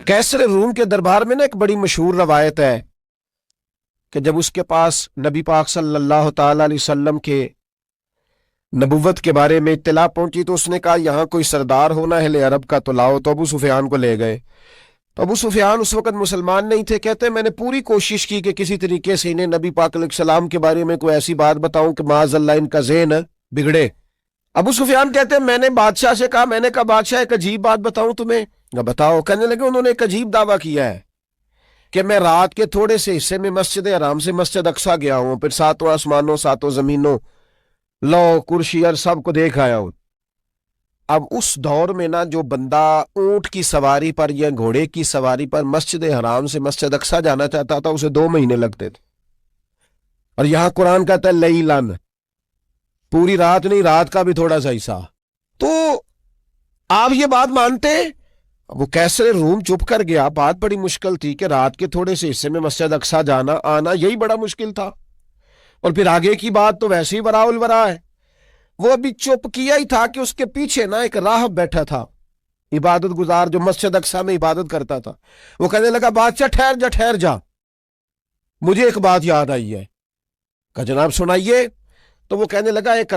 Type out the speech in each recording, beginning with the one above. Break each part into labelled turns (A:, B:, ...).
A: کیسر روم کے دربار میں نا ایک بڑی مشہور روایت ہے کہ جب اس کے پاس نبی پاک صلی اللہ تعالی علیہ وسلم کے نبوت کے بارے میں اطلاع پہنچی تو اس نے کہا یہاں کوئی سردار ہونا اہل عرب کا تو لاؤ، تو ابو سفیان کو لے گئے۔ تو ابو سفیان اس وقت مسلمان نہیں تھے، کہتے ہیں میں نے پوری کوشش کی کہ کسی طریقے سے انہیں نبی پاک علیہ السلام کے بارے میں کوئی ایسی بات بتاؤں کہ معاذ اللہ ان کا ذہن بگڑے۔ ابو سفیان کہتے ہیں میں نے بادشاہ سے کہا، میں نے کہا بادشاہ ایک عجیب بات بتاؤں تمہیں؟ بتاؤ۔ کہنے لگے انہوں نے ایک عجیب دعویٰ کیا ہے کہ میں رات کے تھوڑے سے حصے میں مسجد حرام سے مسجد اقصیٰ گیا ہوں، پھر ساتوں آسمانوں ساتوں زمینوں لو کرسی اور سب کو دیکھ آیا ہوں۔ اب اس دور میں نا جو بندہ اونٹ کی سواری پر یا گھوڑے کی سواری پر مسجد حرام سے مسجد اقصیٰ جانا چاہتا تھا اسے 2 مہینے لگتے تھے، اور یہاں قرآن کہتا ہے لیلن، پوری رات نہیں، رات کا بھی تھوڑا سا حصہ۔ تو آپ یہ بات مانتے؟ وہ کیسر روم چپ کر گیا، بات بڑی مشکل تھی کہ رات کے تھوڑے سے حصے میں مسجد اقصیٰ جانا آنا یہی بڑا مشکل تھا، اور پھر آگے کی بات تو ویسے ہی وراء الورا ہے۔ وہ ابھی چپ کیا ہی تھا کہ اس کے پیچھے نا ایک راہب بیٹھا تھا، عبادت گزار جو مسجد اقصیٰ میں عبادت کرتا تھا۔ وہ کہنے لگا بادشاہ ٹھہر جا، مجھے ایک بات یاد آئی ہے۔ کہا جناب سنائیے۔ تو وہ کہنے لگا ایک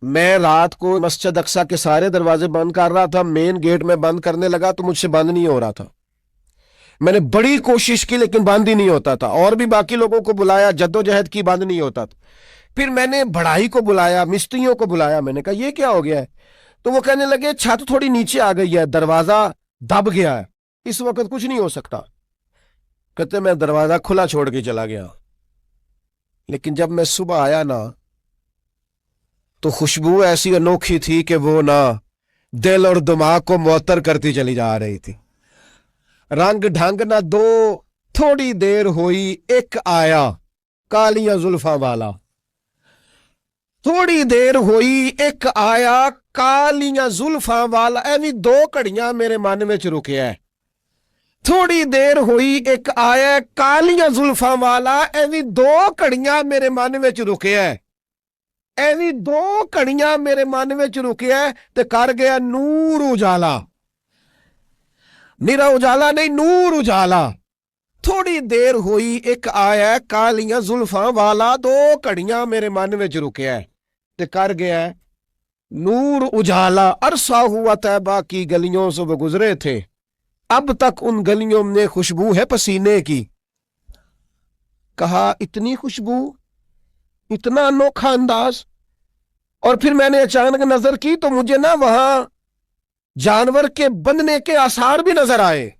A: میں رات کو مسجد اقصیٰ کے سارے دروازے بند کر رہا تھا، مین گیٹ میں بند کرنے لگا تو مجھ سے بند نہیں ہو رہا تھا، میں نے بڑی کوشش کی لیکن بند ہی نہیں ہوتا تھا، اور بھی باقی لوگوں کو بلایا، جدوجہد کی، بند نہیں ہوتا تھا۔ پھر میں نے بڑھائی کو بلایا، مستریوں کو بلایا، میں نے کہا یہ کیا ہو گیا ہے؟ تو وہ کہنے لگے چھت تھوڑی نیچے آ گئی ہے، دروازہ دب گیا ہے، اس وقت کچھ نہیں ہو سکتا۔ کہتے میں دروازہ کھلا چھوڑ کے چلا گیا، لیکن جب میں صبح آیا نا تو خوشبو ایسی انوکھی تھی کہ وہ نا دل اور دماغ کو معطر کرتی چلی جا رہی تھی۔ رنگ ڈھنگ نہ دو، تھوڑی دیر ہوئی ایک آیا کالیاں زلفاں والا، تھوڑی دیر ہوئی ایک آیا کالیاں زلفاں والا، ایویں 2 گھڑیاں میرے من وچ رکیا ہے۔ تھوڑی دیر ہوئی ایک آیا کالیاں زلفاں والا، ایویں 2 گھڑیاں میرے من وچ رکیا ہے، ایویں 2 گھڑیاں میرے من وچ رکیا ہے تے کر گیا نور اجالا، نیرا اجالا نہیں، نور اجالا۔ تھوڑی دیر ہوئی ایک آیا کالیاں زلفاں والا، 2 گھڑیاں میرے من وچ رکیا ہے تے کر گیا نور اجالا۔ عرصہ ہوا طیبہ کی گلیوں سے وہ گزرے تھے، اب تک ان گلیوں میں خوشبو ہے پسینے کی۔ کہا اتنی خوشبو، اتنا انوکھا انداز۔ اور پھر میں نے اچانک نظر کی تو مجھے نا وہاں جانور کے بندنے کے آثار بھی نظر آئے،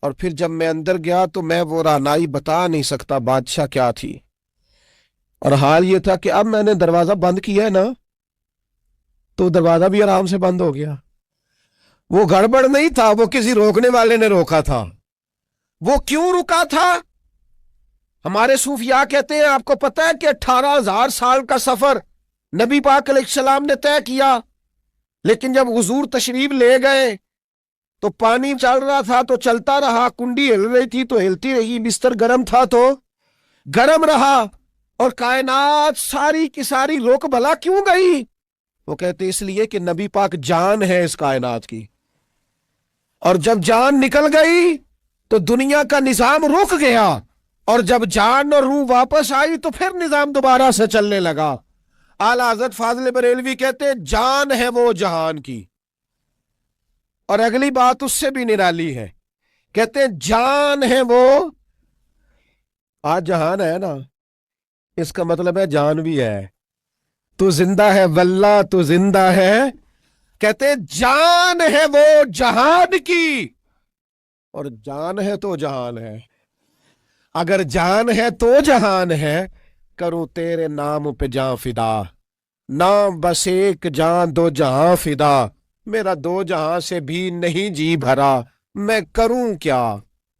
A: اور پھر جب میں اندر گیا تو میں وہ رہنائی بتا نہیں سکتا بادشاہ کیا تھی، اور حال یہ تھا کہ اب میں نے دروازہ بند کیا ہے نا تو دروازہ بھی آرام سے بند ہو گیا۔ وہ گڑبڑ نہیں تھا، وہ کسی روکنے والے نے روکا تھا۔ وہ کیوں رکا تھا؟ ہمارے صوفیاء کہتے ہیں آپ کو پتہ ہے کہ 18,000 سال کا سفر نبی پاک علیہ السلام نے طے کیا، لیکن جب حضور تشریف لے گئے تو پانی چل رہا تھا تو چلتا رہا، کنڈی ہل رہی تھی تو ہلتی رہی، بستر گرم تھا تو گرم رہا، اور کائنات ساری کی ساری رک بھلا کیوں گئی؟ وہ کہتے اس لیے کہ نبی پاک جان ہے اس کائنات کی، اور جب جان نکل گئی تو دنیا کا نظام رک گیا، اور جب جان اور روح واپس آئی تو پھر نظام دوبارہ سے چلنے لگا۔ اعلیٰ حضرت فاضل بریلوی کہتے جان ہے وہ جہان کی، اور اگلی بات اس سے بھی نرالی ہے، کہتے جان ہے وہ، آج جہان ہے نا، اس کا مطلب ہے جان بھی ہے، تو زندہ ہے واللہ تو زندہ ہے، کہتے جان ہے وہ جہان کی، اور جان ہے تو جہان ہے، اگر جان ہے تو جہان ہے، کروں تیرے نام پہ جان فدا، نام بس ایک جان 2 جہاں فدا، میرا 2 جہاں سے بھی نہیں جی بھرا، میں کروں کیا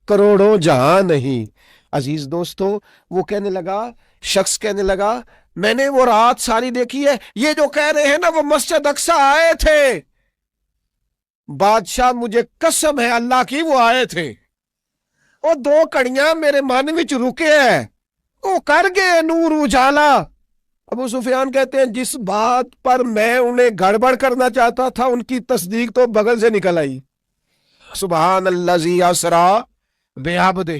A: کروڑوں جہاں نہیں۔ عزیز دوستو، وہ کہنے لگا، شخص کہنے لگا میں نے وہ رات ساری دیکھی ہے، یہ جو کہہ رہے ہیں نا وہ مسجد اقصیٰ آئے تھے، بادشاہ مجھے قسم ہے اللہ کی وہ آئے تھے، وہ 2 گھڑیاں میرے من وچ رکے ہیں، وہ کر گئے نور اجالا۔ ابو سفیان کہتے ہیں جس بات پر میں انہیں گڑبڑ کرنا چاہتا تھا ان کی تصدیق تو بغل سے نکل آئی، سبحان الذی اسرا بعبدہ